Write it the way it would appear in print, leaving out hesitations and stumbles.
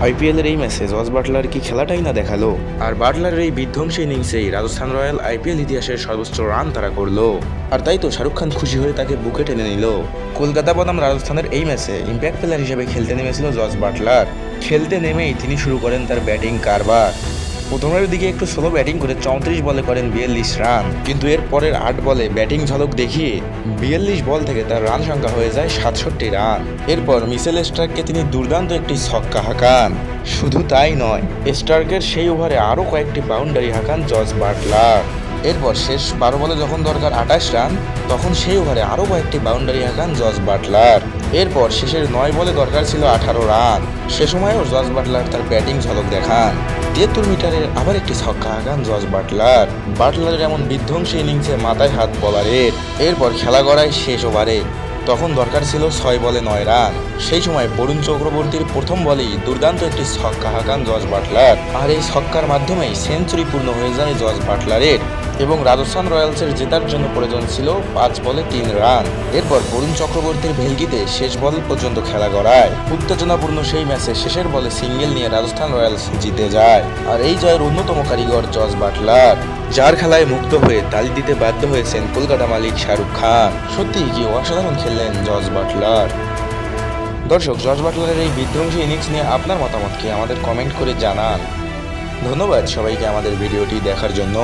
আইপিএলের এই ম্যাচে জস বাটলার কি খেলাটাই না দেখালো, আর বাটলারের এই বিধ্বংসী ইনিংসেই রাজস্থান রয়্যাল আইপিএল ইতিহাসের সর্বোচ্চ রান তারা করলো। আর তাই তো শাহরুখ খান খুশি হয়ে তাকে বুকে টেনে নিল। কলকাতা বনাম রাজস্থানের এই ম্যাচে ইম্প্যাক্ট প্লেয়ার হিসেবে খেলতে নেমেছিল জস বাটলার। খেলতে নেমেই তিনি শুরু করেন তার ব্যাটিং কারবার। প্রথমের দিকে একটু স্লো ব্যাটিং করে 34 বলে করেন 42 রান, কিন্তু এর পরের 8 বলে ব্যাটিং ঝলক দেখিয়ে 42 বল থেকে তার রান সংখ্যা হয়ে যায় 67 রান। এরপর মিচেল স্টার্ককে তিনি দুর্দান্ত একটি ছক্কা হাঁকান। শুধু তাই নয়, স্টার্কের সেই ওভারে আরও কয়েকটি বাউন্ডারি হাঁকান জস বাটলার। এরপর শেষ 12 বলে যখন দরকার 28 রান, তখন সেই ওভারে আরও কয়েকটি বাউন্ডারি হাঁকান জস বাটলার। এরপর শেষের 9 বলে দরকার ছিল 18 রান। সে সময়ও জস বাটলার তার ব্যাটিং ঝলক দেখান। 73 মিটারের আবার একটি ছক্কা হাঁকান জস বাটলার। বাটলারের এমন বিধ্বংসী ইনিংসে মাথায় হাত বলারের। এরপর খেলা গড়ায় শেষ ওভারে, তখন দরকার ছিল 6 বলে 9 রান। সেই সময় বরুণ চক্রবর্তীর প্রথম বলেই দুর্দান্ত একটি ছক্কা হাঁকান জস বাটলার, আর এই ছক্কার মাধ্যমেই সেঞ্চুরি পূর্ণ হয়ে যায় জস বাটলারের এবং রাজস্থান রয়্যালসের জেতার জন্য প্রয়োজন ছিল 5 বলে 3 রান। এরপর বরুণ চক্রবর্তীর ভেলকিতে শেষ বল পর্যন্ত খেলা গড়ায়। উত্তেজনাপূর্ণ সেই ম্যাচে শেষের বলে সিঙ্গেল নিয়ে রাজস্থান রয়্যালস জিতে যায়, আর এই জয়ের অন্যতম কারিগর জস বাটলার, যার খেলায় মুক্ত হয়ে তালি দিতে বাধ্য হয়েছেন কলকাতা মালিক শাহরুখ খান। সত্যিই কি অসাধারণ খেললেন জস বাটলার। দর্শক, জস বাটলারের এই বিধ্বংসী ইনিংস নিয়ে আপনার মতামত কি আমাদের কমেন্ট করে জানান। ধন্যবাদ সবাইকে আমাদের ভিডিওটি দেখার জন্য।